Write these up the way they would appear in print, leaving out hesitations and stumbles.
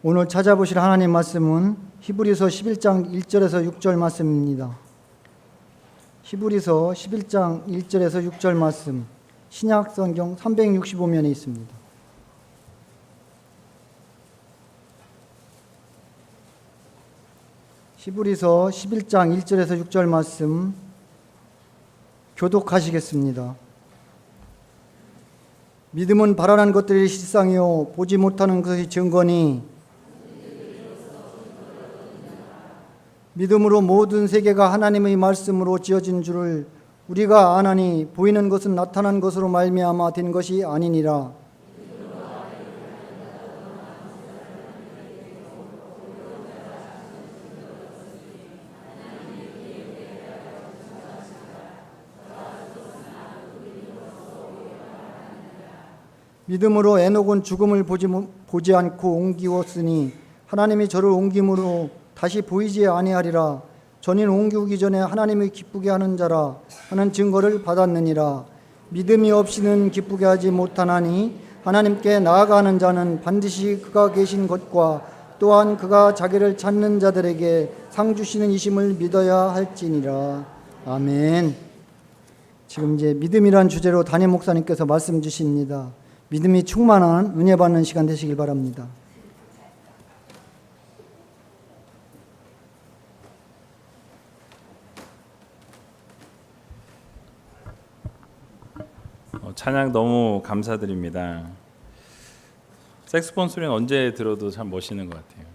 오늘 찾아보실 하나님 말씀은 히브리서 11장 1절에서 6절 말씀입니다. 히브리서 11장 1절에서 6절 말씀, 신약 성경 365면에 있습니다. 히브리서 11장 1절에서 6절 말씀 교독하시겠습니다. 믿음은 바라는 것들이 실상이요 보지 못하는 것이 증거니 믿음으로 모든 세계가 하나님의 말씀으로 지어진 줄을 우리가 아나니 보이는 것은 나타난 것으로 말미암아 된 것이 아니니라. 믿음으로 에녹은 죽음을 보지 않고 옮기었으니 하나님이 저를 옮김으로 다시 보이지 아니하리라. 전인 옮기기 전에 하나님을 기쁘게 하는 자라 하는 증거를 받았느니라. 믿음이 없이는 기쁘게 하지 못하나니 하나님께 나아가는 자는 반드시 그가 계신 것과 또한 그가 자기를 찾는 자들에게 상 주시는 이심을 믿어야 할지니라. 아멘. 지금 이제 믿음이란 주제로 담임 목사님께서 말씀 주십니다. 믿음이 충만한 은혜 받는 시간 되시길 바랍니다. 찬양 너무 감사드립니다. 색소폰 소리는 언제 들어도 참 멋있는 것 같아요.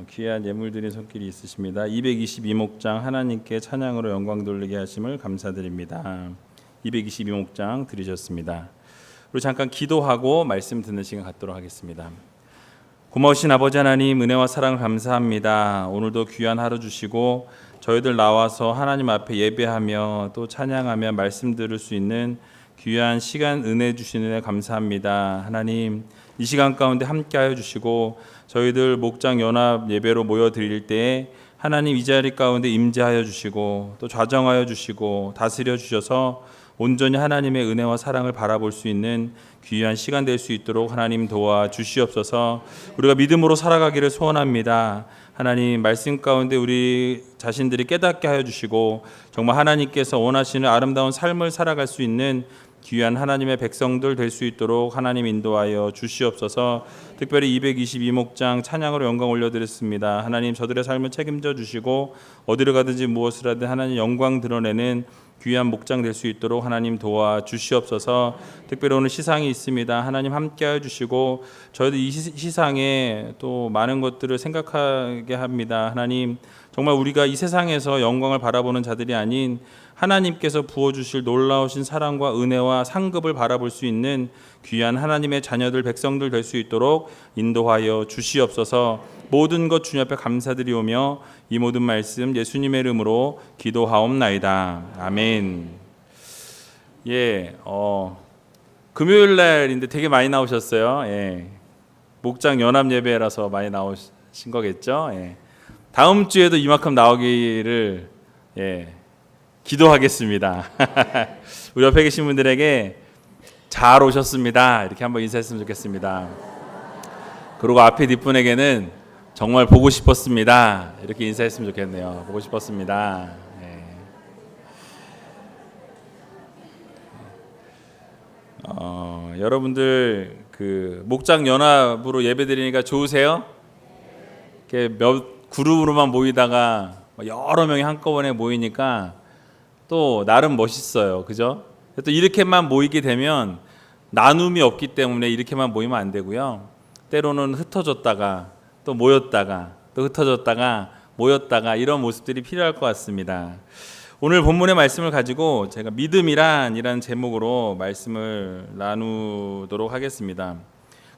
귀한 예물 드린 손길이 있으십니다. 222목장 하나님께 찬양으로 영광 돌리게 하심을 감사드립니다. 222목장 들으셨습니다. 그리고 잠깐 기도하고 말씀 듣는 시간 갖도록 하겠습니다. 고마우신 아버지 하나님, 은혜와 사랑 감사합니다. 오늘도 귀한 하루 주시고 저희들 나와서 하나님 앞에 예배하며 또 찬양하며 말씀 들을 수 있는 귀한 시간 은혜 주시는 데 감사합니다. 하나님, 이 시간 가운데 함께하여 주시고 저희들 목장 연합 예배로 모여 드릴 때에 하나님 이 자리 가운데 임재하여 주시고 또 좌정하여 주시고 다스려 주셔서 온전히 하나님의 은혜와 사랑을 바라볼 수 있는 귀한 시간 될 수 있도록 하나님 도와 주시옵소서. 우리가 믿음으로 살아가기를 소원합니다. 하나님 말씀 가운데 우리 자신들이 깨닫게 하여 주시고 정말 하나님께서 원하시는 아름다운 삶을 살아갈 수 있는 귀한 하나님의 백성들 될 수 있도록 하나님 인도하여 주시옵소서. 특별히 222목장 찬양으로 영광 올려드렸습니다. 하나님 저들의 삶을 책임져 주시고 어디를 가든지 무엇을 하든 하나님 영광 드러내는 귀한 목장 될 수 있도록 하나님 도와 주시옵소서. 특별히 오늘 시상이 있습니다. 하나님 함께하여 주시고 저희도 이 시상에 또 많은 것들을 생각하게 합니다. 하나님 정말 우리가 이 세상에서 영광을 바라보는 자들이 아닌 하나님께서 부어주실 놀라우신 사랑과 은혜와 상급을 바라볼 수 있는 귀한 하나님의 자녀들 백성들 될 수 있도록 인도하여 주시옵소서. 모든 것 주님 앞에 감사드리오며 이 모든 말씀 예수님의 이름으로 기도하옵나이다. 아멘. 금요일 날인데 되게 많이 나오셨어요. 목장 연합 예배라서 많이 나오신 거겠죠. 다음 주에도 이만큼 나오기를 기도하겠습니다. 우리 옆에 계신 분들에게 잘 오셨습니다 이렇게 한번 인사했으면 좋겠습니다. 그리고 앞에 뒷분에게는 정말 보고 싶었습니다 이렇게 인사했으면 좋겠네요. 보고 싶었습니다. 여러분들 그 목장 연합으로 예배드리니까 좋으세요? 이렇게 몇 그룹으로만 모이다가 여러 명이 한꺼번에 모이니까 또 나름 멋있어요. 그죠? 또 이렇게만 모이게 되면 나눔이 없기 때문에 이렇게만 모이면 안 되고요. 때로는 흩어졌다가 또 모였다가 또 흩어졌다가 모였다가 이런 모습들이 필요할 것 같습니다. 오늘 본문의 말씀을 가지고 제가 믿음이란이라는 제목으로 말씀을 나누도록 하겠습니다.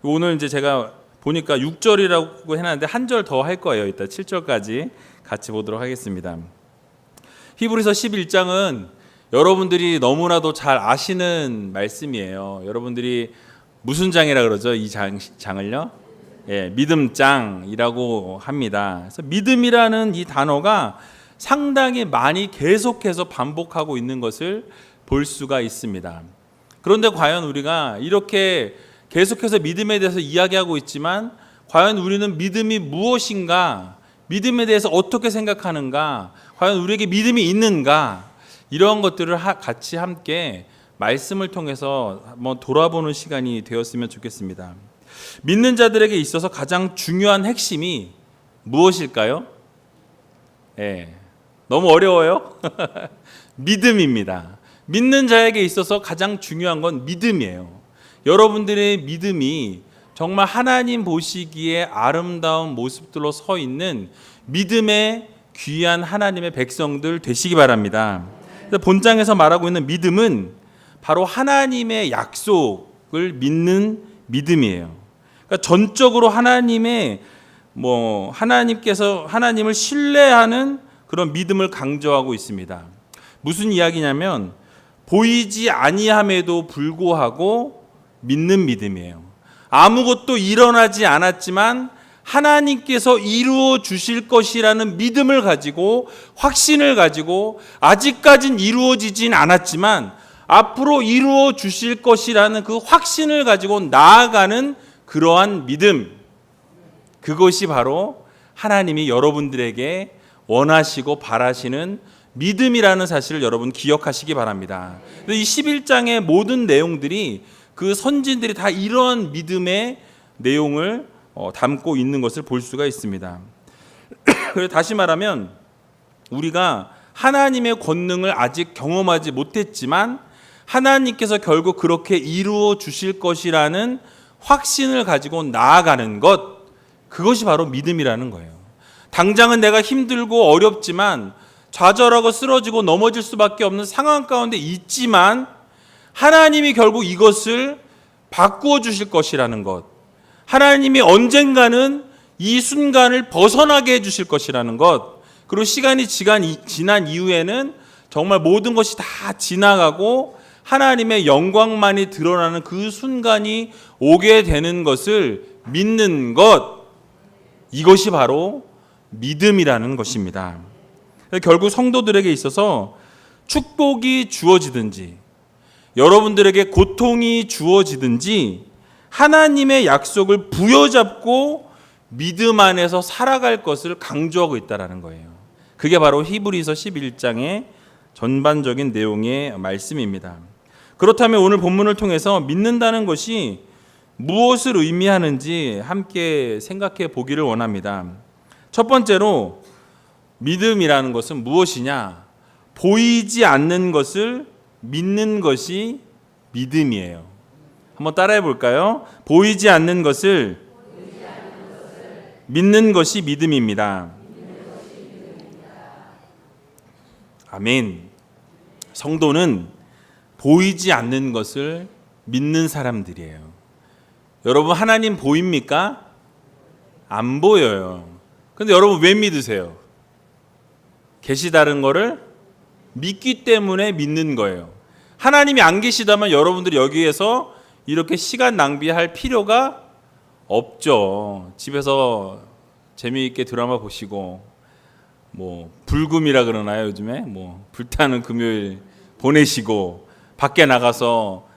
오늘 이제 제가 보니까 6절이라고 해놨는데 한 절 더 할 거예요. 이따 7절까지 같이 보도록 하겠습니다. 히브리서 11장은 여러분들이 너무나도 잘 아시는 말씀이에요. 여러분들이 무슨 장이라 그러죠? 이 장을요? 믿음장이라고 합니다. 그래서 믿음이라는 이 단어가 상당히 많이 계속해서 반복하고 있는 것을 볼 수가 있습니다. 그런데 과연 우리가 이렇게 계속해서 믿음에 대해서 이야기하고 있지만 과연 우리는 믿음이 무엇인가, 믿음에 대해서 어떻게 생각하는가, 과연 우리에게 믿음이 있는가, 이런 것들을 같이 함께 말씀을 통해서 한번 돌아보는 시간이 되었으면 좋겠습니다. 믿는 자들에게 있어서 가장 중요한 핵심이 무엇일까요? 너무 어려워요? 믿음입니다. 믿는 자에게 있어서 가장 중요한 건 믿음이에요. 여러분들의 믿음이 정말 하나님 보시기에 아름다운 모습들로 서 있는 믿음의 귀한 하나님의 백성들 되시기 바랍니다. 그래서 본장에서 말하고 있는 믿음은 바로 하나님의 약속을 믿는 믿음이에요. 그러니까 전적으로 하나님께서 하나님을 신뢰하는 그런 믿음을 강조하고 있습니다. 무슨 이야기냐면 보이지 아니함에도 불구하고 믿는 믿음이에요. 아무것도 일어나지 않았지만 하나님께서 이루어 주실 것이라는 믿음을 가지고, 확신을 가지고, 아직까진 이루어지진 않았지만 앞으로 이루어 주실 것이라는 그 확신을 가지고 나아가는 그러한 믿음, 그것이 바로 하나님이 여러분들에게 원하시고 바라시는 믿음이라는 사실을 여러분 기억하시기 바랍니다. 이 11장의 모든 내용들이, 그 선진들이 다 이러한 믿음의 내용을 담고 있는 것을 볼 수가 있습니다. 그래서 다시 말하면 우리가 하나님의 권능을 아직 경험하지 못했지만 하나님께서 결국 그렇게 이루어 주실 것이라는 확신을 가지고 나아가는 것, 그것이 바로 믿음이라는 거예요. 당장은 내가 힘들고 어렵지만 좌절하고 쓰러지고 넘어질 수밖에 없는 상황 가운데 있지만 하나님이 결국 이것을 바꾸어 주실 것이라는 것, 하나님이 언젠가는 이 순간을 벗어나게 해주실 것이라는 것, 그리고 시간이 지난 이후에는 정말 모든 것이 다 지나가고 하나님의 영광만이 드러나는 그 순간이 오게 되는 것을 믿는 것, 이것이 바로 믿음이라는 것입니다. 결국 성도들에게 있어서 축복이 주어지든지 여러분들에게 고통이 주어지든지 하나님의 약속을 부여잡고 믿음 안에서 살아갈 것을 강조하고 있다는 거예요. 그게 바로 히브리서 11장의 전반적인 내용의 말씀입니다. 그렇다면 오늘 본문을 통해서 믿는다는 것이 무엇을 의미하는지 함께 생각해 보기를 원합니다. 첫 번째로 믿음이라는 것은 무엇이냐? 보이지 않는 것을 믿는 것이 믿음이에요. 한번 따라해 볼까요? 보이지 않는 것을 믿는 것이 믿음입니다. 아멘. 성도는 보이지 않는 것을 믿는 사람들이에요. 여러분, 하나님 보입니까? 안 보여요. 근데 여러분 왜 믿으세요? 계시다는 거를 믿기 때문에 믿는 거예요. 하나님이 안 계시다면 여러분들이 여기에서 이렇게 시간 낭비할 필요가 없죠. 집에서 재미있게 드라마 보시고 불금이라 그러나요, 요즘에? 불타는 금요일 보내시고 밖에 나가서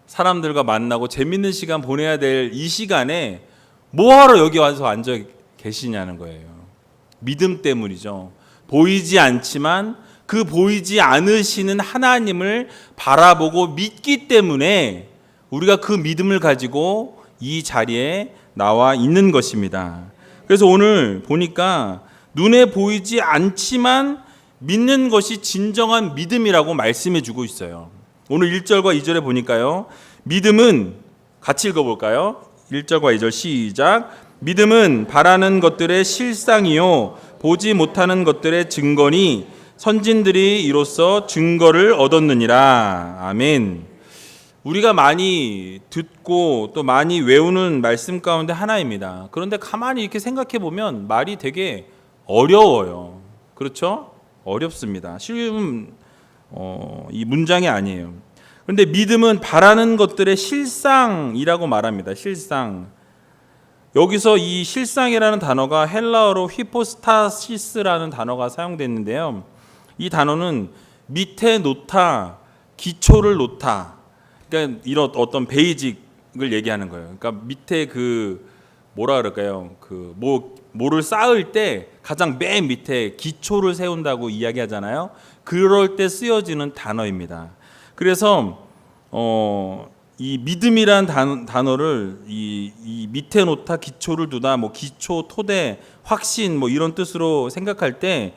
사람들과 만나고 재밌는 시간 보내야 될 이 시간에 뭐하러 여기 와서 앉아 계시냐는 거예요. 믿음 때문이죠. 보이지 않지만 그 보이지 않으시는 하나님을 바라보고 믿기 때문에 우리가 그 믿음을 가지고 이 자리에 나와 있는 것입니다. 그래서 오늘 보니까 눈에 보이지 않지만 믿는 것이 진정한 믿음이라고 말씀해 주고 있어요. 오늘 1절과 2절에 보니까요. 믿음은, 같이 읽어볼까요? 1절과 2절 시작. 믿음은 바라는 것들의 실상이요 보지 못하는 것들의 증거니 선진들이 이로써 증거를 얻었느니라. 아멘. 우리가 많이 듣고 또 많이 외우는 말씀 가운데 하나입니다. 그런데 가만히 이렇게 생각해 보면 말이 되게 어려워요. 그렇죠? 어렵습니다. 쉬운 이 문장이 아니에요. 그런데 믿음은 바라는 것들의 실상이라고 말합니다. 실상. 여기서 이 실상이라는 단어가 헬라어로 히포스타시스라는 단어가 사용됐는데요. 이 단어는 밑에 놓다, 기초를 놓다. 그러니까 이런 어떤 베이직, 얘기하는 거예요. 그러니까 밑에 뭐라 그럴까요? 뭐를 쌓을 때 가장 맨 밑에 기초를 세운다고 이야기하잖아요. 그럴 때 쓰여지는 단어입니다. 그래서 이 믿음이란 단어를 이 밑에 놓다 기초를 두다 기초 토대 확신 이런 뜻으로 생각할 때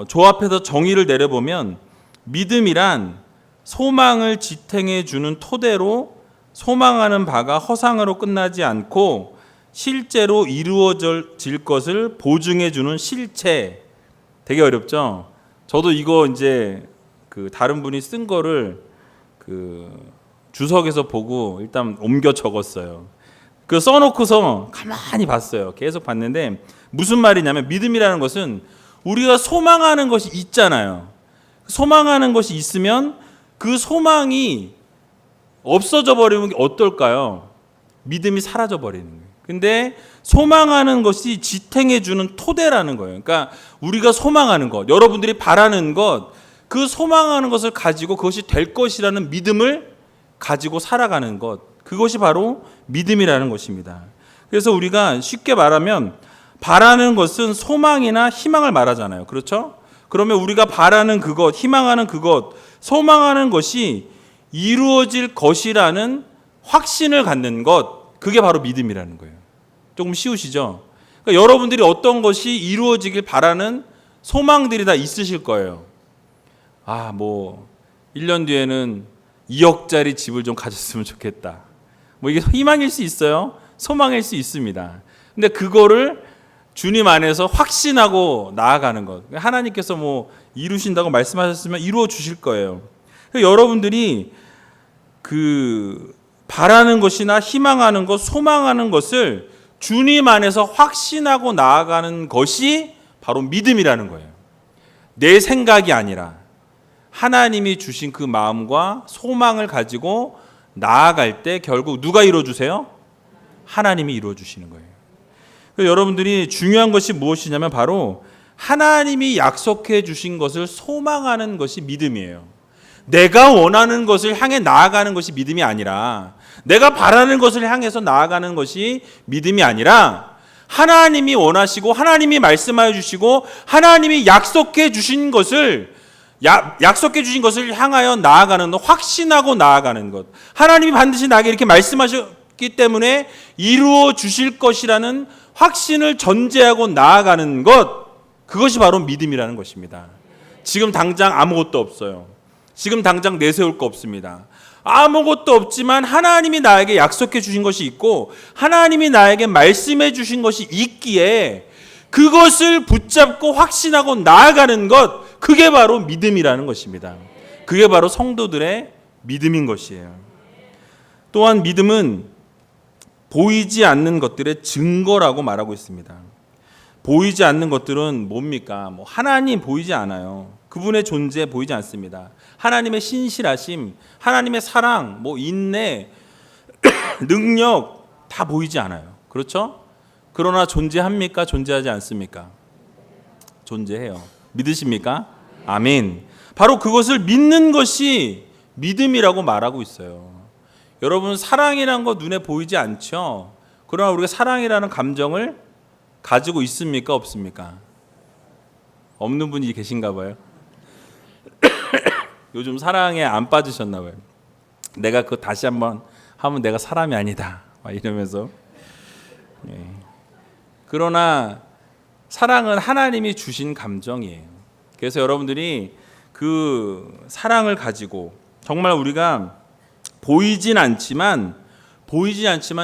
조합해서 정의를 내려보면 믿음이란 소망을 지탱해 주는 토대로 소망하는 바가 허상으로 끝나지 않고 실제로 이루어질 것을 보증해 주는 실체. 되게 어렵죠? 저도 이거 이제 다른 분이 쓴 거를 주석에서 보고 일단 옮겨 적었어요. 써놓고서 가만히 봤어요. 계속 봤는데 무슨 말이냐면 믿음이라는 것은 우리가 소망하는 것이 있잖아요. 소망하는 것이 있으면 그 소망이 없어져 버리면 어떨까요? 믿음이 사라져 버리는 거예요. 근데 소망하는 것이 지탱해 주는 토대라는 거예요. 그러니까 우리가 소망하는 것, 여러분들이 바라는 것, 그 소망하는 것을 가지고 그것이 될 것이라는 믿음을 가지고 살아가는 것, 그것이 바로 믿음이라는 것입니다. 그래서 우리가 쉽게 말하면 바라는 것은 소망이나 희망을 말하잖아요. 그렇죠? 그러면 우리가 바라는 그것, 희망하는 그것, 소망하는 것이 이루어질 것이라는 확신을 갖는 것, 그게 바로 믿음이라는 거예요. 조금 쉬우시죠? 그러니까 여러분들이 어떤 것이 이루어지길 바라는 소망들이 다 있으실 거예요. 1년 뒤에는 2억짜리 집을 좀 가졌으면 좋겠다. 이게 희망일 수 있어요. 소망일 수 있습니다. 근데 그거를 주님 안에서 확신하고 나아가는 것. 하나님께서 이루신다고 말씀하셨으면 이루어 주실 거예요. 그러니까 여러분들이 바라는 것이나 희망하는 것, 소망하는 것을 주님 안에서 확신하고 나아가는 것이 바로 믿음이라는 거예요. 내 생각이 아니라 하나님이 주신 그 마음과 소망을 가지고 나아갈 때 결국 누가 이루어주세요? 하나님이 이루어주시는 거예요. 그래서 여러분들이 중요한 것이 무엇이냐면 바로 하나님이 약속해 주신 것을 소망하는 것이 믿음이에요. 내가 원하는 것을 향해 나아가는 것이 믿음이 아니라, 내가 바라는 것을 향해서 나아가는 것이 믿음이 아니라, 하나님이 원하시고 하나님이 말씀하여 주시고 하나님이 약속해 주신 것을 향하여 나아가는 것, 확신하고 나아가는 것. 하나님이 반드시 나에게 이렇게 말씀하셨기 때문에 이루어 주실 것이라는 확신을 전제하고 나아가는 것, 그것이 바로 믿음이라는 것입니다. 지금 당장 아무것도 없어요. 지금 당장 내세울 거 없습니다. 아무것도 없지만 하나님이 나에게 약속해 주신 것이 있고 하나님이 나에게 말씀해 주신 것이 있기에 그것을 붙잡고 확신하고 나아가는 것, 그게 바로 믿음이라는 것입니다. 그게 바로 성도들의 믿음인 것이에요. 또한 믿음은 보이지 않는 것들의 증거라고 말하고 있습니다. 보이지 않는 것들은 뭡니까? 하나님 보이지 않아요. 그분의 존재 보이지 않습니다. 하나님의 신실하심, 하나님의 사랑, 인내, 능력 다 보이지 않아요. 그렇죠? 그러나 존재합니까? 존재하지 않습니까? 존재해요. 믿으십니까? 아멘. 바로 그것을 믿는 것이 믿음이라고 말하고 있어요. 여러분, 사랑이란 거 눈에 보이지 않죠? 그러나 우리가 사랑이라는 감정을 가지고 있습니까? 없습니까? 없는 분이 계신가 봐요. 요즘 사랑에 안 빠지셨나 봐요. 내가 그거 다시 한번 하면 내가 사람이 아니다 이러면서. 그러나 사랑은 하나님이 주신 감정이에요. 그래서 여러분들이 그 사랑을 가지고 정말 우리가 보이진 않지만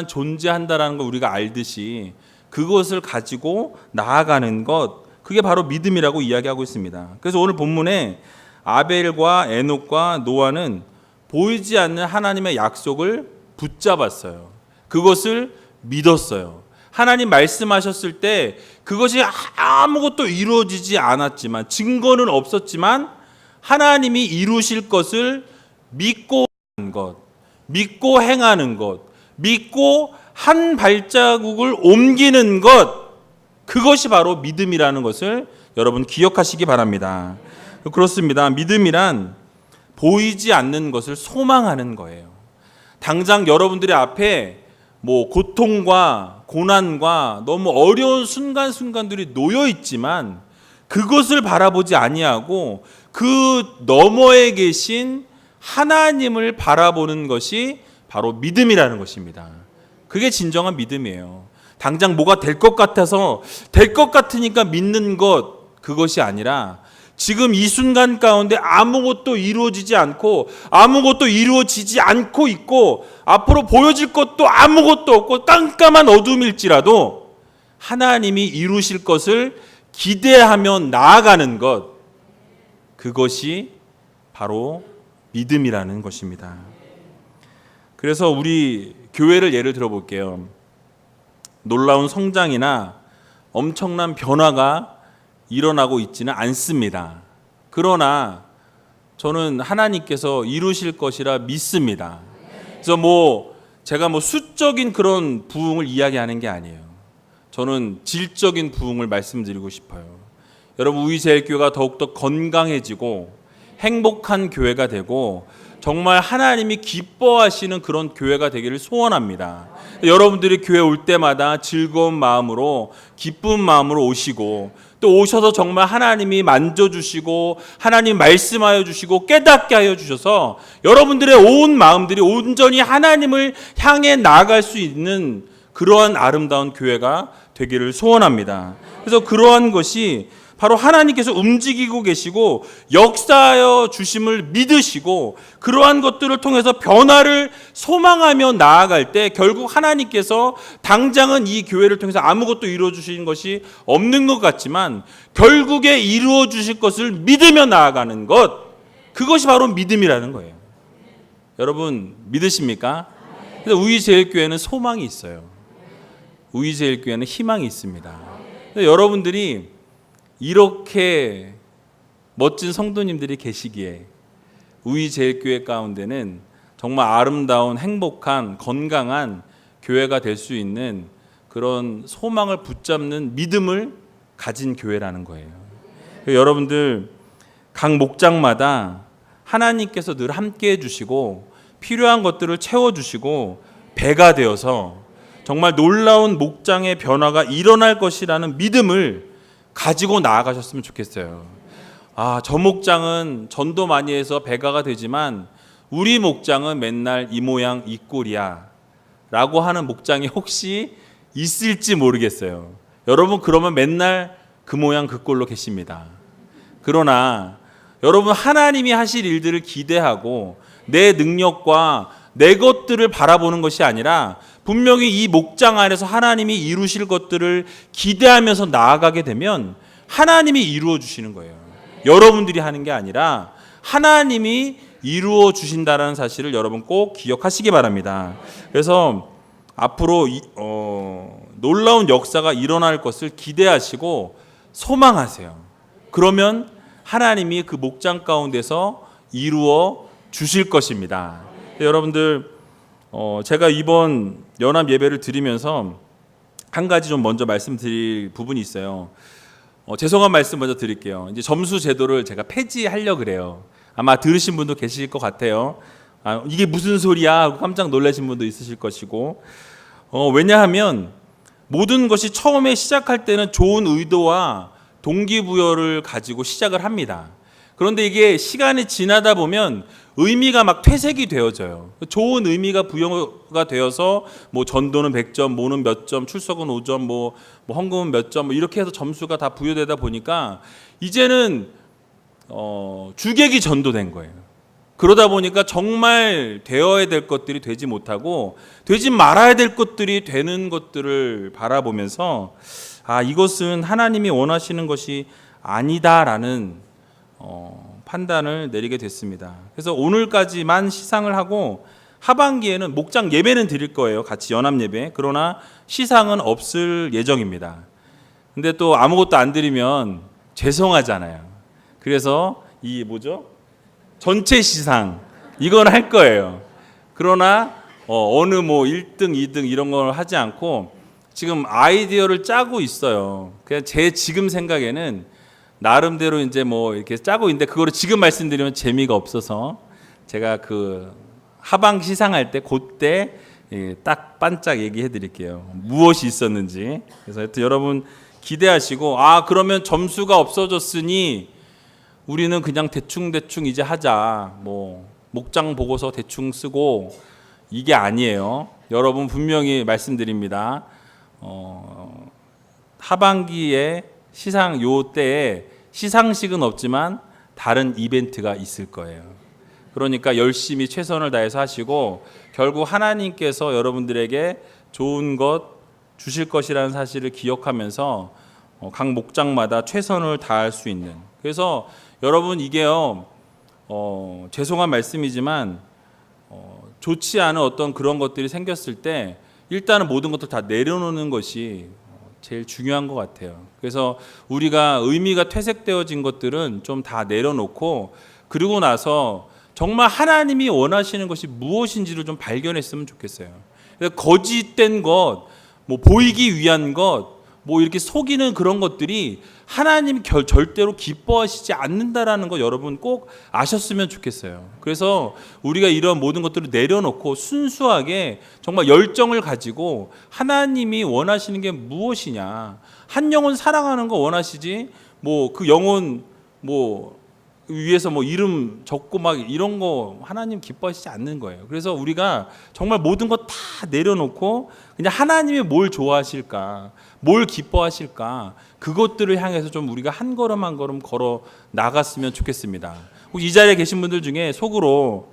존재한다라는 걸 우리가 알듯이 그것을 가지고 나아가는 것, 그게 바로 믿음이라고 이야기하고 있습니다. 그래서 오늘 본문에 아벨과 에녹과 노아는 보이지 않는 하나님의 약속을 붙잡았어요. 그것을 믿었어요. 하나님 말씀하셨을 때 그것이 아무것도 이루어지지 않았지만, 증거는 없었지만 하나님이 이루실 것을 믿고 하는 것, 믿고 행하는 것, 믿고 한 발자국을 옮기는 것, 그것이 바로 믿음이라는 것을 여러분 기억하시기 바랍니다. 그렇습니다. 믿음이란 보이지 않는 것을 소망하는 거예요. 당장 여러분들의 앞에 뭐 고통과 고난과 너무 어려운 순간순간들이 놓여 있지만 그것을 바라보지 아니하고 그 너머에 계신 하나님을 바라보는 것이 바로 믿음이라는 것입니다. 그게 진정한 믿음이에요. 당장 뭐가 될 것 같아서 될 것 같으니까 믿는 것, 그것이 아니라 지금 이 순간 가운데 아무것도 이루어지지 않고 아무것도 이루어지지 않고 있고 앞으로 보여질 것도 아무것도 없고 깜깜한 어둠일지라도 하나님이 이루실 것을 기대하며 나아가는 것, 그것이 바로 믿음이라는 것입니다. 그래서 우리 교회를 예를 들어볼게요. 놀라운 성장이나 엄청난 변화가 일어나고 있지는 않습니다. 그러나 저는 하나님께서 이루실 것이라 믿습니다. 그래서 제가 수적인 그런 부흥을 이야기하는 게 아니에요. 저는 질적인 부흥을 말씀드리고 싶어요. 여러분, 우리제일교회가 더욱더 건강해지고 행복한 교회가 되고 정말 하나님이 기뻐하시는 그런 교회가 되기를 소원합니다. 여러분들이 교회 올 때마다 즐거운 마음으로 기쁜 마음으로 오시고 또 오셔서 정말 하나님이 만져주시고 하나님 말씀하여 주시고 깨닫게 하여 주셔서 여러분들의 온 마음들이 온전히 하나님을 향해 나아갈 수 있는 그러한 아름다운 교회가 되기를 소원합니다. 그래서 그러한 것이 바로 하나님께서 움직이고 계시고 역사하여 주심을 믿으시고 그러한 것들을 통해서 변화를 소망하며 나아갈 때 결국 하나님께서 당장은 이 교회를 통해서 아무것도 이루어 주시는 것이 없는 것 같지만 결국에 이루어 주실 것을 믿으며 나아가는 것, 그것이 바로 믿음이라는 거예요. 여러분 믿으십니까? 그래서 우리제일교회는 소망이 있어요. 우리제일교회는 희망이 있습니다. 여러분들이 이렇게 멋진 성도님들이 계시기에 우리제일교회 가운데는 정말 아름다운 행복한 건강한 교회가 될 수 있는 그런 소망을 붙잡는 믿음을 가진 교회라는 거예요. 여러분들 각 목장마다 하나님께서 늘 함께 해주시고 필요한 것들을 채워주시고 배가 되어서 정말 놀라운 목장의 변화가 일어날 것이라는 믿음을 가지고 나아가셨으면 좋겠어요. 저 목장은 전도 많이 해서 배가가 되지만 우리 목장은 맨날 이 모양 이 꼴이야 라고 하는 목장이 혹시 있을지 모르겠어요. 여러분 그러면 맨날 그 모양 그 꼴로 계십니다. 그러나 여러분 하나님이 하실 일들을 기대하고 내 능력과 내 것들을 바라보는 것이 아니라 분명히 이 목장 안에서 하나님이 이루실 것들을 기대하면서 나아가게 되면 하나님이 이루어 주시는 거예요. 여러분들이 하는 게 아니라 하나님이 이루어 주신다는 사실을 여러분 꼭 기억하시기 바랍니다. 그래서 앞으로 놀라운 역사가 일어날 것을 기대하시고 소망하세요. 그러면 하나님이 그 목장 가운데서 이루어 주실 것입니다. 여러분들 제가 이번 연합 예배를 드리면서 한 가지 좀 먼저 말씀드릴 부분이 있어요. 죄송한 말씀 먼저 드릴게요. 이제 점수 제도를 제가 폐지하려고 그래요. 아마 들으신 분도 계실 것 같아요. 이게 무슨 소리야 하고 깜짝 놀라신 분도 있으실 것이고 왜냐하면 모든 것이 처음에 시작할 때는 좋은 의도와 동기부여를 가지고 시작을 합니다. 그런데 이게 시간이 지나다 보면 의미가 막 퇴색이 되어져요. 좋은 의미가 부여가 되어서 전도는 100점, 모는 몇 점, 출석은 5점, 헌금은 몇 점, 이렇게 해서 점수가 다 부여되다 보니까 이제는 주객이 전도된 거예요. 그러다 보니까 정말 되어야 될 것들이 되지 못하고 되지 말아야 될 것들이 되는 것들을 바라보면서 이것은 하나님이 원하시는 것이 아니다라는 판단을 내리게 됐습니다. 그래서 오늘까지만 시상을 하고 하반기에는 목장 예배는 드릴 거예요. 같이 연합 예배. 그러나 시상은 없을 예정입니다. 근데 또 아무것도 안 드리면 죄송하잖아요. 그래서 전체 시상 이건 할 거예요. 그러나 어느 1등, 2등 이런 걸 하지 않고 지금 아이디어를 짜고 있어요. 그냥 제 지금 생각에는 나름대로 이제 이렇게 짜고 있는데 그거를 지금 말씀드리면 재미가 없어서 제가 하반기 시상할 때 그때 딱 반짝 얘기해 드릴게요. 무엇이 있었는지. 그래서 하여튼 여러분 기대하시고, 그러면 점수가 없어졌으니 우리는 그냥 대충 이제 하자. 뭐 목장 보고서 대충 쓰고, 이게 아니에요. 여러분 분명히 말씀드립니다. 하반기에 시상 요 때에 시상식은 없지만 다른 이벤트가 있을 거예요. 그러니까 열심히 최선을 다해서 하시고, 결국 하나님께서 여러분들에게 좋은 것 주실 것이라는 사실을 기억하면서 각 목장마다 최선을 다할 수 있는. 그래서 여러분 이게요, 죄송한 말씀이지만 좋지 않은 어떤 그런 것들이 생겼을 때 일단은 모든 것들 다 내려놓는 것이 제일 중요한 것 같아요. 그래서 우리가 의미가 퇴색되어진 것들은 좀 다 내려놓고, 그리고 나서 정말 하나님이 원하시는 것이 무엇인지를 좀 발견했으면 좋겠어요. 거짓된 것, 뭐 보이기 위한 것, 뭐 이렇게 속이는 그런 것들이 하나님이 절대로 기뻐하시지 않는다라는 거 여러분 꼭 아셨으면 좋겠어요. 그래서 우리가 이런 모든 것들을 내려놓고 순수하게 정말 열정을 가지고 하나님이 원하시는 게 무엇이냐, 한 영혼 사랑하는 거 원하시지, 뭐 그 영혼 뭐 위에서 뭐 이름 적고 막 이런 거 하나님 기뻐하시지 않는 거예요. 그래서 우리가 정말 모든 것 다 내려놓고 그냥 하나님이 뭘 좋아하실까, 뭘 기뻐하실까, 그것들을 향해서 좀 우리가 한 걸음 한 걸음 걸어 나갔으면 좋겠습니다. 혹시 이 자리에 계신 분들 중에 속으로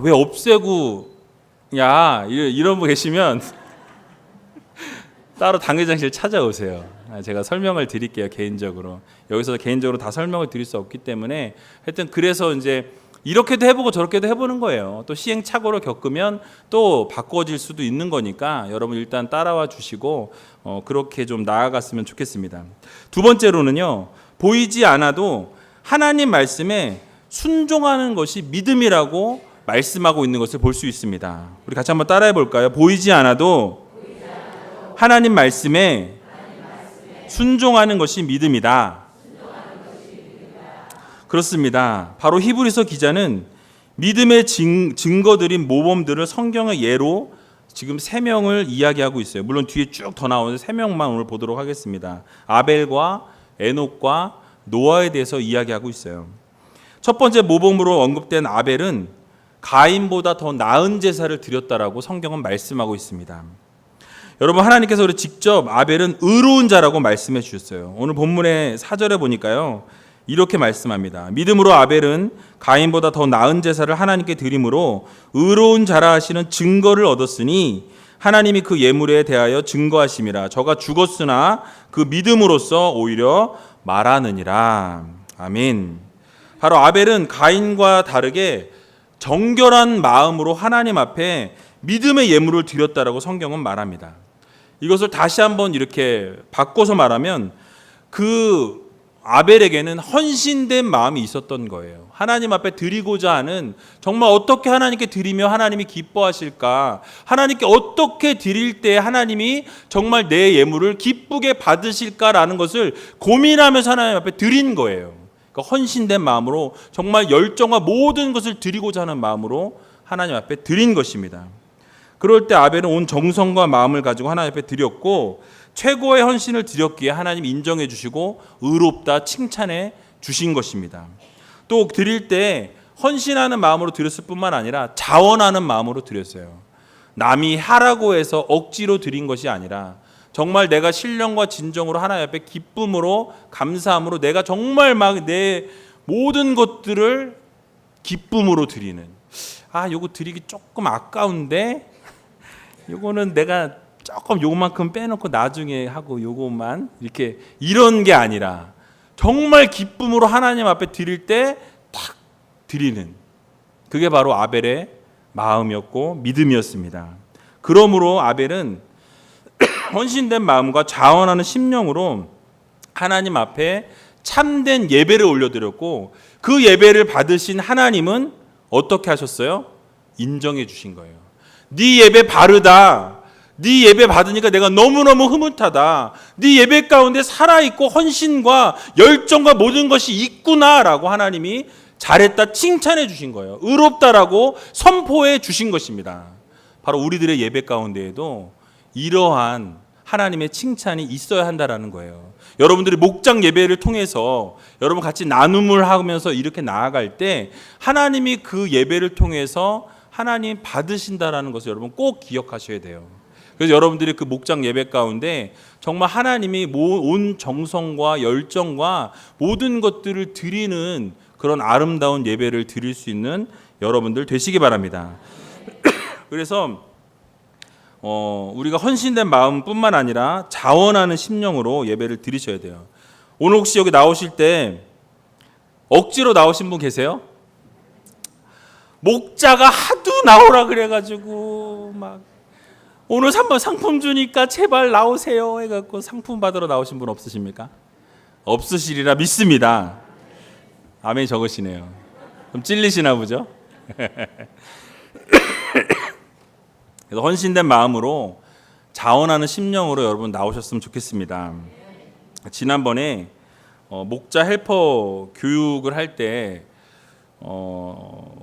왜 없애고 야 이런 분 계시면 따로 당회장실 찾아오세요. 제가 설명을 드릴게요. 개인적으로 여기서 개인적으로 다 설명을 드릴 수 없기 때문에 하여튼 그래서 이제 이렇게도 해보고 저렇게도 해보는 거예요. 또 시행착오를 겪으면 또 바꿔질 수도 있는 거니까 여러분 일단 따라와 주시고 그렇게 좀 나아갔으면 좋겠습니다. 두 번째로는요, 보이지 않아도 하나님 말씀에 순종하는 것이 믿음이라고 말씀하고 있는 것을 볼 수 있습니다. 우리 같이 한번 따라해 볼까요? 보이지 않아도 하나님 말씀에 순종하는 것이 믿음이다. 그렇습니다. 바로 히브리서 기자는 믿음의 증거들인 모범들을 성경의 예로 지금 3명을 이야기하고 있어요. 물론 뒤에 쭉 더 나오는데 3명만 오늘 보도록 하겠습니다. 아벨과 에녹과 노아에 대해서 이야기하고 있어요. 첫 번째 모범으로 언급된 아벨은 가인보다 더 나은 제사를 드렸다라고 성경은 말씀하고 있습니다. 여러분, 하나님께서 우리 직접 아벨은 의로운 자라고 말씀해 주셨어요. 오늘 본문의 4절에 보니까요, 이렇게 말씀합니다. 믿음으로 아벨은 가인보다 더 나은 제사를 하나님께 드림으로 의로운 자라 하시는 증거를 얻었으니 하나님이 그 예물에 대하여 증거하심이라. 저가 죽었으나 그 믿음으로써 오히려 말하느니라. 아멘. 바로 아벨은 가인과 다르게 정결한 마음으로 하나님 앞에 믿음의 예물을 드렸다라고 성경은 말합니다. 이것을 다시 한번 이렇게 바꿔서 말하면 그 아벨에게는 헌신된 마음이 있었던 거예요. 하나님 앞에 드리고자 하는, 정말 어떻게 하나님께 드리며 하나님이 기뻐하실까, 하나님께 어떻게 드릴 때 하나님이 정말 내 예물을 기쁘게 받으실까라는 것을 고민하면서 하나님 앞에 드린 거예요. 그러니까 헌신된 마음으로 정말 열정과 모든 것을 드리고자 하는 마음으로 하나님 앞에 드린 것입니다. 그럴 때 아벨은 온 정성과 마음을 가지고 하나님 앞에 드렸고 최고의 헌신을 드렸기에 하나님 인정해 주시고 의롭다 칭찬해 주신 것입니다. 또 드릴 때 헌신하는 마음으로 드렸을 뿐만 아니라 자원하는 마음으로 드렸어요. 남이 하라고 해서 억지로 드린 것이 아니라 정말 내가 신령과 진정으로 하나님 앞에 기쁨으로 감사함으로 내가 정말 막 내 모든 것들을 기쁨으로 드리는, 요거 드리기 조금 아까운데 요거는 내가 조금 요만큼 빼놓고 나중에 하고 요것만 이렇게, 이런 게 아니라 정말 기쁨으로 하나님 앞에 드릴 때 탁 드리는, 그게 바로 아벨의 마음이었고 믿음이었습니다. 그러므로 아벨은 헌신된 마음과 자원하는 심령으로 하나님 앞에 참된 예배를 올려드렸고 그 예배를 받으신 하나님은 어떻게 하셨어요? 인정해 주신 거예요. 네 예배 바르다. 네 예배 받으니까 내가 너무너무 흐뭇하다. 네 예배 가운데 살아있고 헌신과 열정과 모든 것이 있구나라고 하나님이 잘했다 칭찬해 주신 거예요. 의롭다라고 선포해 주신 것입니다. 바로 우리들의 예배 가운데에도 이러한 하나님의 칭찬이 있어야 한다라는 거예요. 여러분들이 목장 예배를 통해서 여러분 같이 나눔을 하면서 이렇게 나아갈 때 하나님이 그 예배를 통해서 하나님 받으신다라는 것을 여러분 꼭 기억하셔야 돼요. 그래서 여러분들이 그 목장 예배 가운데 정말 하나님이 온 정성과 열정과 모든 것들을 드리는 그런 아름다운 예배를 드릴 수 있는 여러분들 되시기 바랍니다. 그래서 우리가 헌신된 마음뿐만 아니라 자원하는 심령으로 예배를 드리셔야 돼요. 오늘 혹시 여기 나오실 때 억지로 나오신 분 계세요? 목자가 하도 나오라 그래가지고 막 오늘 한번 상품 주니까 제발 나오세요 해갖고 상품 받으러 나오신 분 없으십니까? 없으시리라 믿습니다. 아멘 적으시네요. 좀 찔리시나 보죠? 그래서 헌신된 마음으로 자원하는 심령으로 여러분 나오셨으면 좋겠습니다. 지난번에 목자 헬퍼 교육을 할 때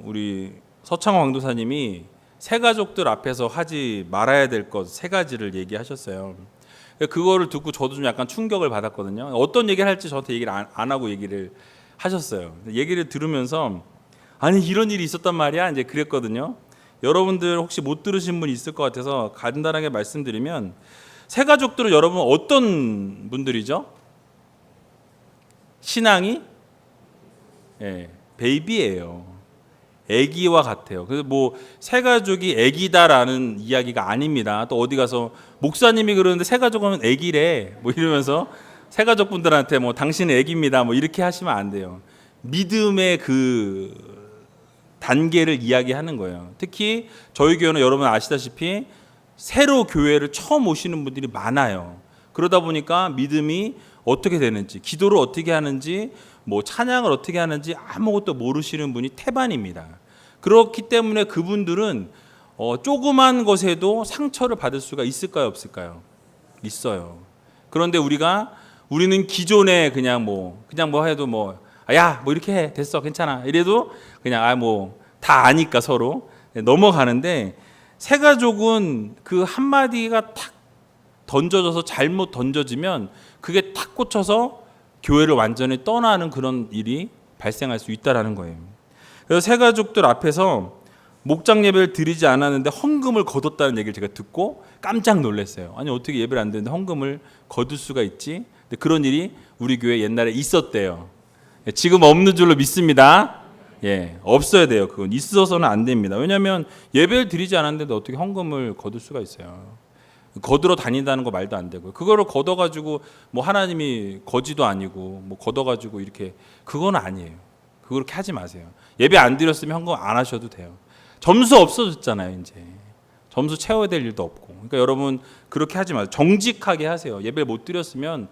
우리 서창호 강도사님이 새 가족들 앞에서 하지 말아야 될 것 세 가지를 얘기하셨어요. 그거를 듣고 저도 좀 약간 충격을 받았거든요. 어떤 얘기를 할지 저한테 얘기를 안 하고 얘기를 하셨어요. 얘기를 들으면서 아니 이런 일이 있었단 말이야 이제 그랬거든요. 여러분들 혹시 못 들으신 분 있을 것 같아서 간단하게 말씀드리면 새 가족들은 여러분 어떤 분들이죠? 신앙이 베이비예요. 아기와 같아요. 그래서 뭐 새 가족이 아기다라는 이야기가 아닙니다. 또 어디 가서 목사님이 그러는데 새 가족은 아기래 뭐 이러면서 새 가족분들한테 뭐 당신은 아기입니다 뭐 이렇게 하시면 안 돼요. 믿음의 그 단계를 이야기하는 거예요. 특히 저희 교회는 여러분 아시다시피 새로 교회를 처음 오시는 분들이 많아요. 그러다 보니까 믿음이 어떻게 되는지, 기도를 어떻게 하는지, 뭐 찬양을 어떻게 하는지 아무것도 모르시는 분이 태반입니다. 그렇기 때문에 그분들은 조그만 것에도 상처를 받을 수가 있을까요, 없을까요? 있어요. 그런데 우리는 기존에 그냥 뭐 해도 뭐 이렇게 해 됐어 괜찮아 이래도 그냥 뭐 다 아니까 서로 넘어가는데 새 가족은 그 한마디가 탁 던져져서 잘못 던져지면 그게 탁 꽂혀서 교회를 완전히 떠나는 그런 일이 발생할 수 있다라는 거예요. 그래서 새 가족들 앞에서 목장 예배를 드리지 않았는데 헌금을 거뒀다는 얘기를 제가 듣고 깜짝 놀랐어요. 아니 어떻게 예배를 안 드는데 헌금을 거둘 수가 있지? 근데 그런 일이 우리 교회 옛날에 있었대요. 지금 없는 줄로 믿습니다. 없어야 돼요. 그건 있어서는 안 됩니다. 왜냐하면 예배를 드리지 않았는데 어떻게 헌금을 거둘 수가 있어요. 거들어 다닌다는 거 말도 안 되고요. 그거를 걷어가지고 뭐 하나님이 거지도 아니고 뭐 걷어가지고 이렇게 그건 아니에요. 그렇게 하지 마세요. 예배 안 드렸으면 헌금 안 하셔도 돼요. 점수 없어졌잖아요. 이제 점수 채워야 될 일도 없고. 그러니까 여러분 그렇게 하지 마세요. 정직하게 하세요. 예배를 못 드렸으면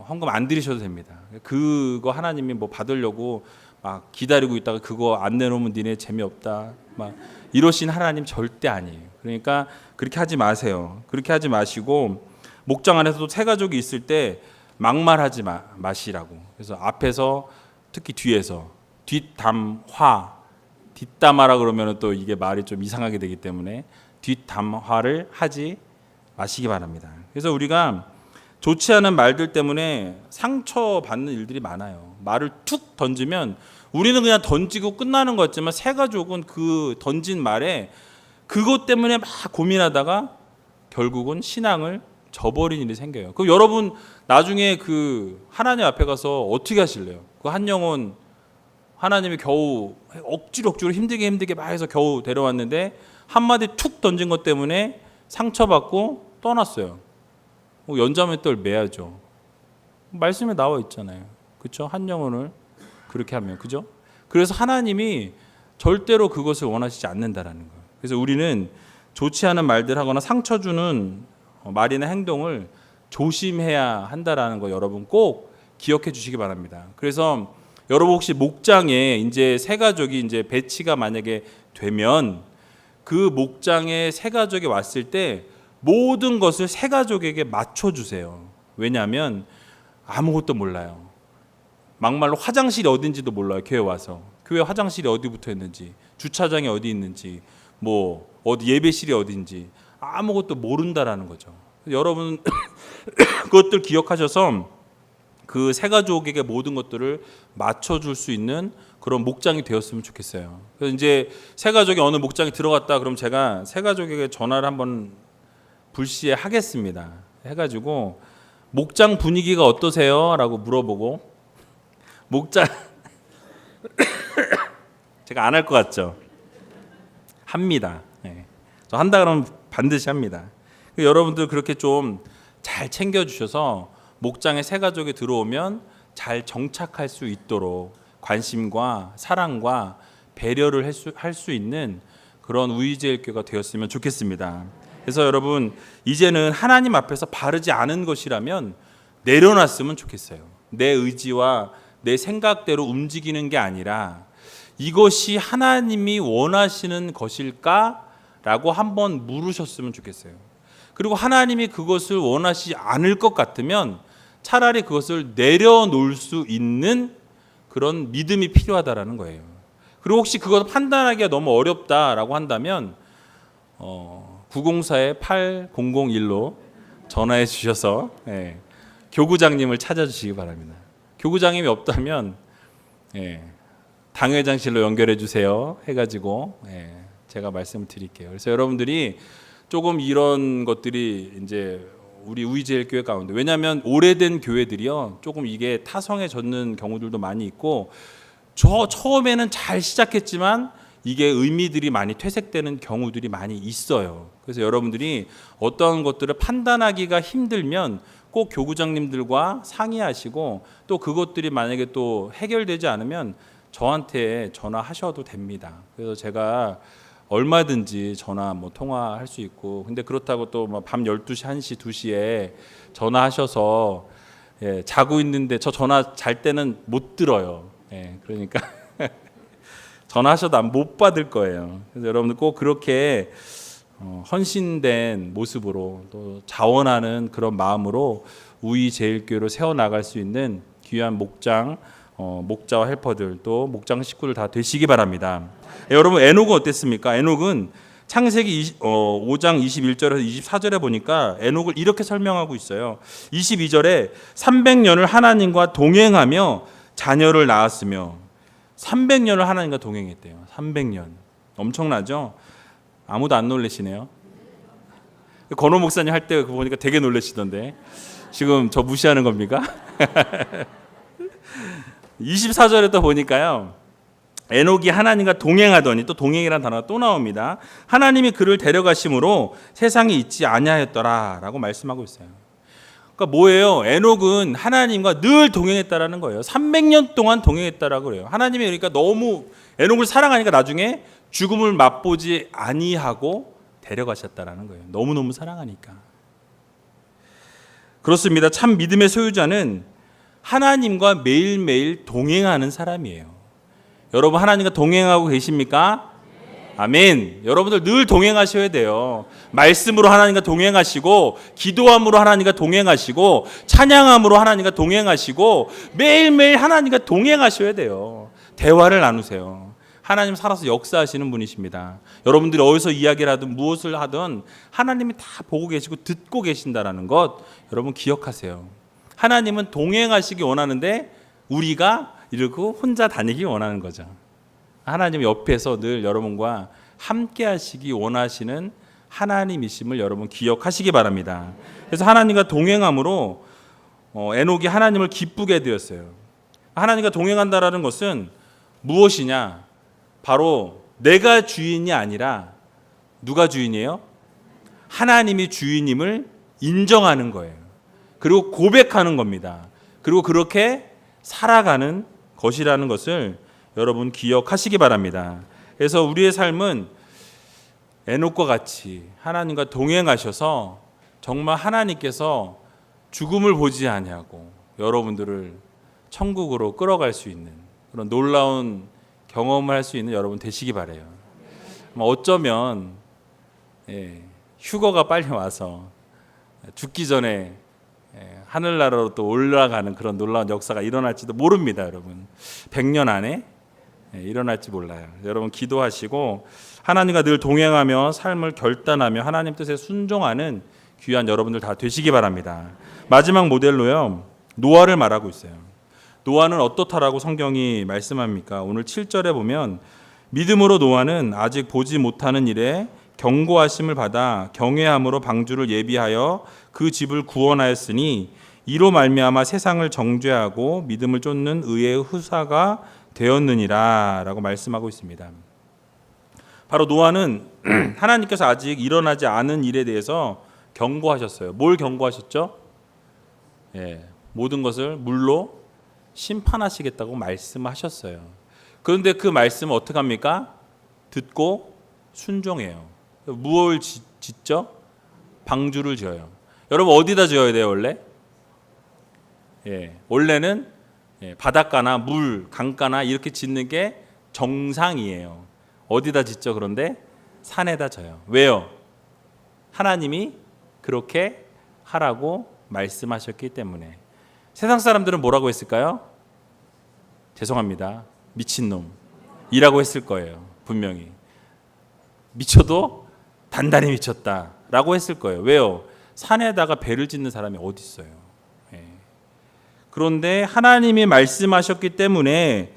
헌금 안 드리셔도 됩니다. 그거 하나님이 뭐 받으려고 막 기다리고 있다가 그거 안 내놓으면 니네 재미없다 막 이러신 하나님 절대 아니에요. 그러니까 그렇게 하지 마세요. 그렇게 하지 마시고 목장 안에서도 새 가족이 있을 때 막말하지 마시라고. 그래서 앞에서 특히 뒤에서 뒷담화 뒷담화라 그러면 또 이게 말이 좀 이상하게 되기 때문에 뒷담화를 하지 마시기 바랍니다. 그래서 우리가 좋지 않은 말들 때문에 상처받는 일들이 많아요. 말을 툭 던지면 우리는 그냥 던지고 끝나는 것 같지만 새 가족은 그 던진 말에 그것 때문에 막 고민하다가 결국은 신앙을 저버린 일이 생겨요. 그럼 여러분 나중에 그 하나님 앞에 가서 어떻게 하실래요? 그 한 영혼 하나님이 겨우 억지로 힘들게 막 해서 겨우 데려왔는데 한마디 툭 던진 것 때문에 상처받고 떠났어요. 연자맷돌 매야죠. 말씀에 나와 있잖아요. 그렇죠? 한 영혼을 그렇게 하면 그죠? 그래서 하나님이 절대로 그것을 원하시지 않는다라는 거예요. 그래서 우리는 좋지 않은 말들 하거나 상처 주는 말이나 행동을 조심해야 한다라는 거 여러분 꼭 기억해 주시기 바랍니다. 그래서 여러분 혹시 목장에 이제 새 가족이 이제 배치가 만약에 되면 그 목장에 새 가족이 왔을 때 모든 것을 새 가족에게 맞춰 주세요. 왜냐하면 아무것도 몰라요. 막말로 화장실이 어딘지도 몰라요. 교회 와서 교회 화장실이 어디 붙어 있는지, 주차장이 어디 있는지, 뭐 어디 예배실이 어딘지 아무것도 모른다라는 거죠. 여러분 그것들 기억하셔서 그 세 가족에게 모든 것들을 맞춰줄 수 있는 그런 목장이 되었으면 좋겠어요. 그래서 이제 세 가족이 어느 목장에 들어갔다 그럼 제가 세 가족에게 전화를 한번 불시에 하겠습니다. 해가지고 목장 분위기가 어떠세요? 라고 물어보고 목장 제가 안 할 것 같죠? 합니다. 네. 저 한다 그러면 반드시 합니다. 여러분들 그렇게 좀 잘 챙겨주셔서 목장에 새 가족이 들어오면 잘 정착할 수 있도록 관심과 사랑과 배려를 할 수 있는 그런 우리제일교회가 되었으면 좋겠습니다. 그래서 여러분 이제는 하나님 앞에서 바르지 않은 것이라면 내려놨으면 좋겠어요. 내 의지와 내 생각대로 움직이는 게 아니라 이것이 하나님이 원하시는 것일까라고 한번 물으셨으면 좋겠어요. 그리고 하나님이 그것을 원하시지 않을 것 같으면 차라리 그것을 내려놓을 수 있는 그런 믿음이 필요하다라는 거예요. 그리고 혹시 그것을 판단하기가 너무 어렵다라고 한다면 904-8001로 전화해 주셔서 교구장님을 찾아주시기 바랍니다. 교구장님이 없다면 당회장실로 연결해 주세요 해가지고 제가 말씀을 드릴게요. 그래서 여러분들이 조금 이런 것들이 이제 우리 우이제일교회 가운데, 왜냐하면 오래된 교회들이요 조금 이게 타성해졌는 경우들도 많이 있고 처음에는 잘 시작했지만 이게 의미들이 많이 퇴색되는 경우들이 많이 있어요. 그래서 여러분들이 어떤 것들을 판단하기가 힘들면 꼭 교구장님들과 상의하시고 또 그것들이 만약에 또 해결되지 않으면 저한테 전화하셔도 됩니다. 그래서 제가 얼마든지 전화 통화할 수 있고, 근데 그렇다고 또 밤 12시, 1시, 2시에 전화하셔서 자고 있는데 저 전화 잘 때는 못 들어요. 그러니까 전화하셔도 못 받을 거예요. 그래서 여러분들 꼭 그렇게 헌신된 모습으로 또 자원하는 그런 마음으로 우이제일교회로 세워나갈 수 있는 귀한 목장, 목자와 헬퍼들 또 목장 식구들 다 되시기 바랍니다. 여러분 에녹은 어땠습니까? 에녹은 창세기 5장 21절에서 24절에 보니까 에녹을 이렇게 설명하고 있어요. 22절에 300년을 하나님과 동행하며 자녀를 낳았으며 300년을 하나님과 동행했대요. 300년. 엄청나죠? 아무도 안 놀라시네요. 건호 목사님 할 때 그거 보니까 되게 놀라시던데 지금 저 무시하는 겁니까? 24절에 또 보니까요. 에녹이 하나님과 동행하더니, 또 동행이라는 단어가 또 나옵니다. 하나님이 그를 데려가심으로 세상에 있지 아니하였더라라고 말씀하고 있어요. 그러니까 뭐예요? 에녹은 하나님과 늘 동행했다라는 거예요. 300년 동안 동행했다라고 그래요. 하나님이 그러니까 너무 에녹을 사랑하니까 나중에 죽음을 맛보지 아니하고 데려가셨다라는 거예요. 너무너무 사랑하니까. 그렇습니다. 참 믿음의 소유자는 하나님과 매일매일 동행하는 사람이에요. 여러분 하나님과 동행하고 계십니까? 아멘. 여러분들 늘 동행하셔야 돼요. 말씀으로 하나님과 동행하시고, 기도함으로 하나님과 동행하시고, 찬양함으로 하나님과 동행하시고, 매일매일 하나님과 동행하셔야 돼요. 대화를 나누세요. 하나님 살아서 역사하시는 분이십니다. 여러분들이 어디서 이야기를 하든 무엇을 하든 하나님이 다 보고 계시고 듣고 계신다라는 것 여러분 기억하세요. 하나님은 동행하시기 원하는데 우리가 이러고 혼자 다니기 원하는 거죠. 하나님 옆에서 늘 여러분과 함께 하시기 원하시는 하나님이심을 여러분 기억하시기 바랍니다. 그래서 하나님과 동행함으로 에녹이 하나님을 기쁘게 되었어요. 하나님과 동행한다라는 것은 무엇이냐? 바로 내가 주인이 아니라 누가 주인이에요? 하나님이 주인임을 인정하는 거예요. 그리고 고백하는 겁니다. 그리고 그렇게 살아가는 것이라는 것을 여러분 기억하시기 바랍니다. 그래서 우리의 삶은 에녹과 같이 하나님과 동행하셔서 정말 하나님께서 죽음을 보지 아니하고 여러분들을 천국으로 끌어갈 수 있는 그런 놀라운 경험을 할 수 있는 여러분 되시기 바라요. 어쩌면 휴거가 빨리 와서 죽기 전에 하늘나라로 또 올라가는 그런 놀라운 역사가 일어날지도 모릅니다, 여러분. 100년 안에 일어날지 몰라요. 여러분 기도하시고 하나님과 늘 동행하며 삶을 결단하며 하나님 뜻에 순종하는 귀한 여러분들 다 되시기 바랍니다. 마지막 모델로요, 노아를 말하고 있어요. 노아는 어떻다라고 성경이 말씀합니까? 오늘 7절에 보면 믿음으로 노아는 아직 보지 못하는 일에 경고하심을 받아 경외함으로 방주를 예비하여 그 집을 구원하였으니 이로 말미암아 세상을 정죄하고 믿음을 쫓는 의의 후사가 되었느니라 라고 말씀하고 있습니다. 바로 노아는 하나님께서 아직 일어나지 않은 일에 대해서 경고하셨어요. 뭘 경고하셨죠? 모든 것을 물로 심판하시겠다고 말씀하셨어요. 그런데 그 말씀을 어떻게 합니까? 듣고 순종해요. 무엇을 짓죠? 방주를 지어요. 여러분 어디다 지어야 돼요 원래? 원래는 바닷가나 물, 강가나 이렇게 짓는 게 정상이에요. 어디다 짓죠? 그런데 산에다 져요. 왜요? 하나님이 그렇게 하라고 말씀하셨기 때문에. 세상 사람들은 뭐라고 했을까요? 죄송합니다. 미친놈이라고 했을 거예요. 분명히. 미쳐도 단단히 미쳤다라고 했을 거예요. 왜요? 산에다가 배를 짓는 사람이 어디 있어요? 그런데 하나님이 말씀하셨기 때문에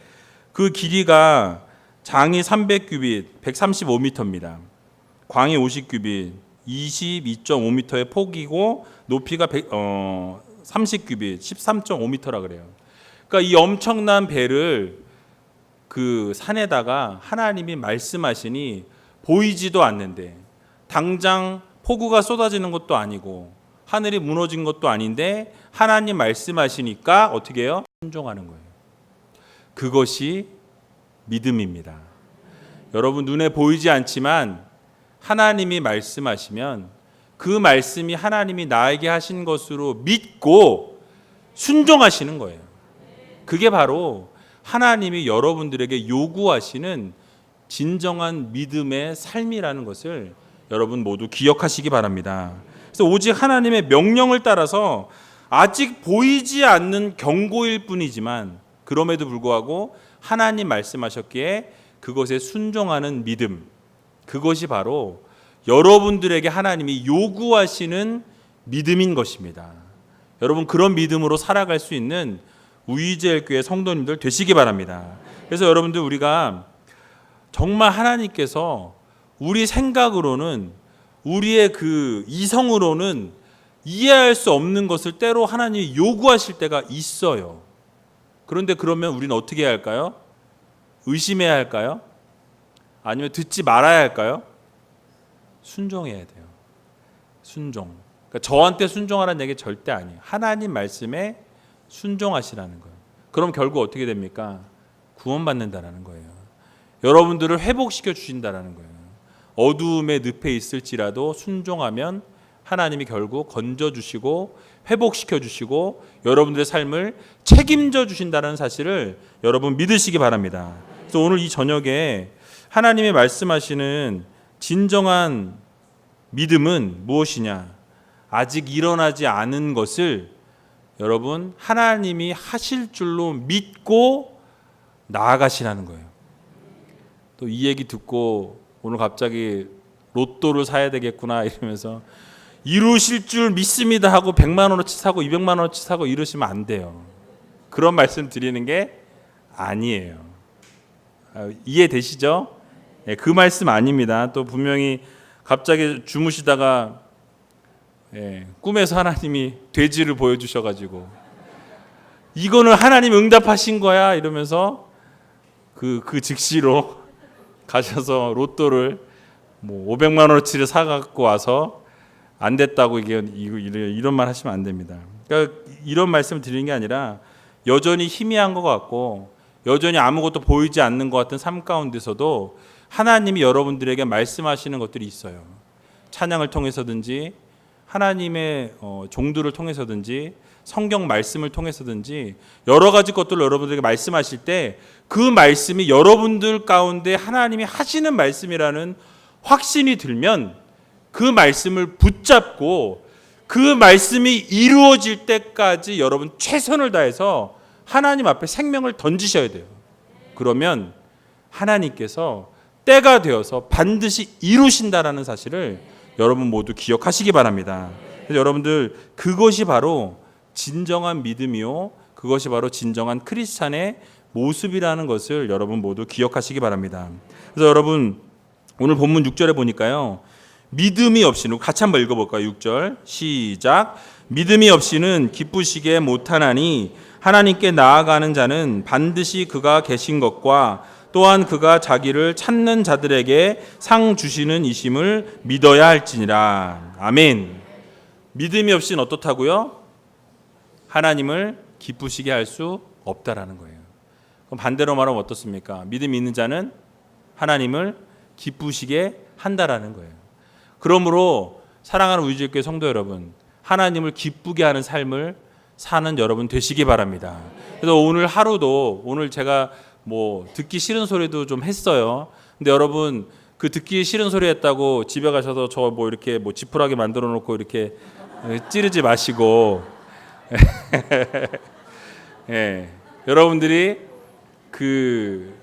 그 길이가 장이 300규빗, 135m입니다. 광이 50규빗, 22.5m의 폭이고 높이가 30규빗, 13.5m라 그래요. 그러니까 이 엄청난 배를 그 산에다가 하나님이 말씀하시니 보이지도 않는데 당장 폭우가 쏟아지는 것도 아니고 하늘이 무너진 것도 아닌데 하나님 말씀하시니까 어떻게 해요? 순종하는 거예요. 그것이 믿음입니다. 여러분 눈에 보이지 않지만 하나님이 말씀하시면 그 말씀이 하나님이 나에게 하신 것으로 믿고 순종하시는 거예요. 그게 바로 하나님이 여러분들에게 요구하시는 진정한 믿음의 삶이라는 것을 여러분 모두 기억하시기 바랍니다. 그래서 오직 하나님의 명령을 따라서 아직 보이지 않는 경고일 뿐이지만 그럼에도 불구하고 하나님 말씀하셨기에 그것에 순종하는 믿음, 그것이 바로 여러분들에게 하나님이 요구하시는 믿음인 것입니다. 여러분 그런 믿음으로 살아갈 수 있는 우이제일교회 성도님들 되시기 바랍니다. 그래서 여러분들 우리가 정말 하나님께서 우리 생각으로는 우리의 그 이성으로는 이해할 수 없는 것을 때로 하나님이 요구하실 때가 있어요. 그런데 그러면 우리는 어떻게 해야 할까요? 의심해야 할까요? 아니면 듣지 말아야 할까요? 순종해야 돼요. 순종. 그러니까 저한테 순종하라는 얘기 절대 아니에요. 하나님 말씀에 순종하시라는 거예요. 그럼 결국 어떻게 됩니까? 구원받는다라는 거예요. 여러분들을 회복시켜 주신다라는 거예요. 어두움의 늪에 있을지라도 순종하면 하나님이 결국 건져 주시고 회복시켜 주시고 여러분들의 삶을 책임져 주신다는 사실을 여러분 믿으시기 바랍니다. 그래서 오늘 이 저녁에 하나님이 말씀하시는 진정한 믿음은 무엇이냐? 아직 일어나지 않은 것을 여러분 하나님이 하실 줄로 믿고 나아가시라는 거예요. 또 이 얘기 듣고 오늘 갑자기 로또를 사야 되겠구나 이러면서 이루실 줄 믿습니다 하고 100만 원어치 사고 200만 원어치 사고 이러시면 안 돼요. 그런 말씀 드리는 게 아니에요. 이해되시죠? 그 말씀 아닙니다. 또 분명히 갑자기 주무시다가 꿈에서 하나님이 돼지를 보여주셔가지고 이거는 하나님 응답하신 거야 이러면서 그 즉시로 가셔서 로또를 뭐 500만 원어치를 사갖고 와서 안 됐다고 이런 말 하시면 안 됩니다. 그러니까 이런 말씀을 드리는 게 아니라 여전히 희미한 것 같고 여전히 아무것도 보이지 않는 것 같은 삶 가운데서도 하나님이 여러분들에게 말씀하시는 것들이 있어요. 찬양을 통해서든지 하나님의 종들을 통해서든지 성경 말씀을 통해서든지 여러 가지 것들을 여러분들에게 말씀하실 때 그 말씀이 여러분들 가운데 하나님이 하시는 말씀이라는 확신이 들면 그 말씀을 붙잡고 그 말씀이 이루어질 때까지 여러분 최선을 다해서 하나님 앞에 생명을 던지셔야 돼요. 그러면 하나님께서 때가 되어서 반드시 이루신다라는 사실을 여러분 모두 기억하시기 바랍니다. 그래서 여러분들 그것이 바로 진정한 믿음이요, 그것이 바로 진정한 크리스찬의 모습이라는 것을 여러분 모두 기억하시기 바랍니다. 그래서 여러분 오늘 본문 6절에 보니까요, 믿음이 없이는, 같이 한번 읽어볼까요? 6절 시작. 믿음이 없이는 기쁘시게 못하나니 하나님께 나아가는 자는 반드시 그가 계신 것과 또한 그가 자기를 찾는 자들에게 상 주시는 이심을 믿어야 할지니라. 아멘. 믿음이 없이는 어떻다고요? 하나님을 기쁘시게 할 수 없다라는 거예요. 그럼 반대로 말하면 어떻습니까? 믿음이 있는 자는 하나님을 기쁘시게 한다라는 거예요. 그러므로 사랑하는 우리주교회 성도 여러분, 하나님을 기쁘게 하는 삶을 사는 여러분 되시기 바랍니다. 그래서 오늘 하루도, 오늘 제가 뭐 듣기 싫은 소리도 좀 했어요. 근데 여러분 그 듣기 싫은 소리 했다고 집에 가셔서 저 뭐 이렇게 뭐 지푸라기 만들어 놓고 이렇게 찌르지 마시고 예, 여러분들이 그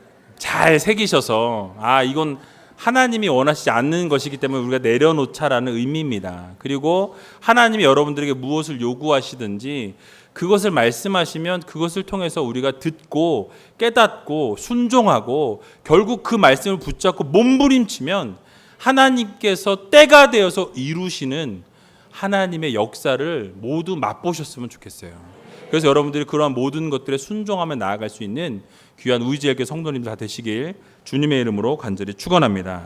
잘 새기셔서 이건 하나님이 원하시지 않는 것이기 때문에 우리가 내려놓자라는 의미입니다. 그리고 하나님이 여러분들에게 무엇을 요구하시든지 그것을 말씀하시면 그것을 통해서 우리가 듣고 깨닫고 순종하고 결국 그 말씀을 붙잡고 몸부림치면 하나님께서 때가 되어서 이루시는 하나님의 역사를 모두 맛보셨으면 좋겠어요. 그래서 여러분들이 그러한 모든 것들에 순종하며 나아갈 수 있는 귀한 우리지엘교 성도님들 다 되시길 주님의 이름으로 간절히 축원합니다.